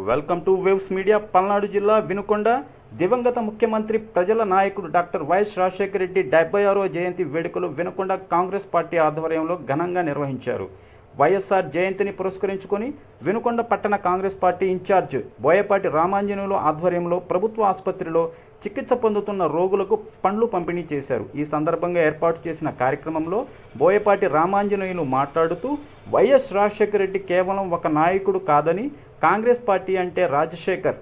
Welcome to waves media. Palnadu జిల్లా వినుకొండ దివంగత ముఖ్యమంత్రి ప్రజల నాయకుడు డాక్టర్ వైఎస్ రాజశేఖర రెడ్డి 76వ జయంతి వేడుకలు వినుకొండ కాంగ్రెస్ పార్టీ ఆధ్వర్యంలో ఘనంగా నిర్వహించారు. వైఎస్ఆర్ జయంతిని పురస్కరించుకొని వినుకొండ పట్టణ కాంగ్రెస్ పార్టీ ఇన్ఛార్జ్ బోయపాటి రామాంజనేయులు ఆధ్వర్యంలో ప్రభుత్వ ఆసుపత్రిలో చికిత్స పొందుతున్న రోగులకు పండ్లు పంపిణీ చేశారు. ఈ సందర్భంగా ఏర్పాటు చేసిన కార్యక్రమంలో బోయపాటి రామాంజనేయులు మాట్లాడుతూ వైఎస్ రాజశేఖర రెడ్డి కేవలం ఒక నాయకుడు కాదని, కాంగ్రెస్ పార్టీ అంటే రాజశేఖర్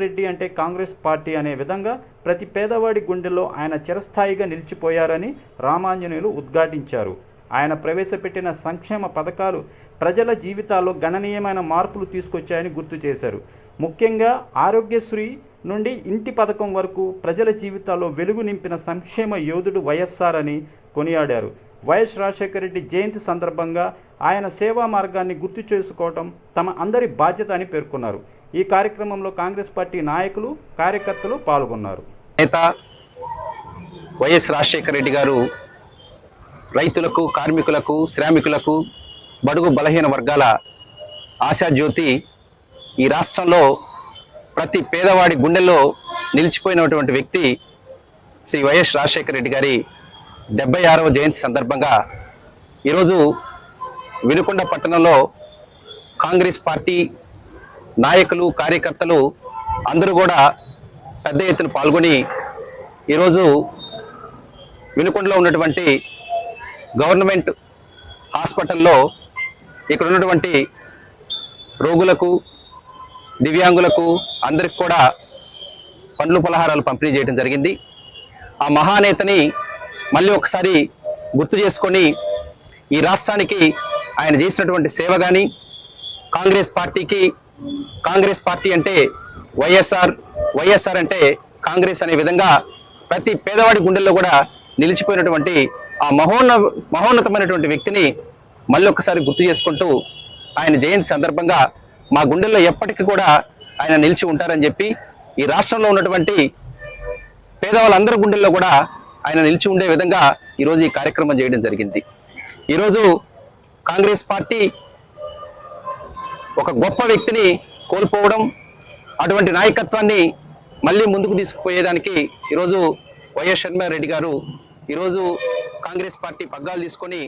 రెడ్డి అంటే కాంగ్రెస్ పార్టీ అనే విధంగా ప్రతి పేదవాడి గుండెల్లో ఆయన చిరస్థాయిగా నిలిచిపోయారని రామాంజనేయులు ఉద్ఘాటించారు. ఆయన ప్రవేశపెట్టిన సంక్షేమ పథకాలు ప్రజల జీవితాల్లో గణనీయమైన మార్పులు తీసుకొచ్చాయని గుర్తు చేశారు. ముఖ్యంగా ఆరోగ్యశ్రీ నుండి ఇంటి పథకం వరకు ప్రజల జీవితాల్లో వెలుగు నింపిన సంక్షేమ యోధుడు వైఎస్ఆర్ అని కొనియాడారు. వైఎస్ రాజశేఖర రెడ్డి జయంతి సందర్భంగా ఆయన సేవా మార్గాన్ని గుర్తు చేసుకోవడం తమ అందరి బాధ్యత అని పేర్కొన్నారు. ఈ కార్యక్రమంలో కాంగ్రెస్ పార్టీ నాయకులు, కార్యకర్తలు పాల్గొన్నారు. నేత వైఎస్ రాజశేఖర రెడ్డి గారు రైతులకు, కార్మికులకు, శ్రామికులకు, బడుగు బలహీన వర్గాల ఆశాజ్యోతి. ఈ రాష్ట్రంలో ప్రతి పేదవాడి గుండెల్లో నిలిచిపోయినటువంటి వ్యక్తి శ్రీ వైఎస్ రాజశేఖర రెడ్డి గారి 76వ జయంతి సందర్భంగా ఈరోజు వినుకొండ పట్టణంలో కాంగ్రెస్ పార్టీ నాయకులు, కార్యకర్తలు అందరూ కూడా పెద్ద ఎత్తున పాల్గొని ఈరోజు వినుకొండలో ఉన్నటువంటి గవర్నమెంట్ హాస్పిటల్లో ఇక్కడ ఉన్నటువంటి రోగులకు, దివ్యాంగులకు అందరికి కూడా పండ్లు పలహారాలు పంపిణీ చేయడం జరిగింది. ఆ మహానేతని మళ్ళీ ఒకసారి గుర్తు చేసుకొని ఈ రాష్ట్రానికి ఆయన చేసినటువంటి సేవ కానీ, కాంగ్రెస్ పార్టీ అంటే వైఎస్ఆర్ అంటే కాంగ్రెస్ అనే విధంగా ప్రతి పేదవాడి గుండెల్లో కూడా నిలిచిపోయినటువంటి ఆ మహోన్నతమైనటువంటి వ్యక్తిని మళ్ళీ ఒకసారి గుర్తు చేసుకుంటూ ఆయన జయంతి సందర్భంగా మా గుండెల్లో ఎప్పటికీ కూడా ఆయన నిలిచి ఉంటారని చెప్పి ఈ రాష్ట్రంలో ఉన్నటువంటి పేదవాళ్ళందరి గుండెల్లో కూడా ఆయన నిలిచి ఉండే విధంగా ఈరోజు ఈ కార్యక్రమం చేయడం జరిగింది. ఈరోజు కాంగ్రెస్ పార్టీ ఒక గొప్ప వ్యక్తిని కోల్పోవడం, అటువంటి నాయకత్వాన్ని మళ్ళీ ముందుకు తీసుకుపోయేదానికి ఈరోజు వైఎస్ షర్మిలారెడ్డి గారు ఈరోజు కాంగ్రెస్ పార్టీ పగ్గాలు తీసుకొని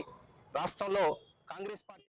రాష్ట్రంలో కాంగ్రెస్ పార్టీ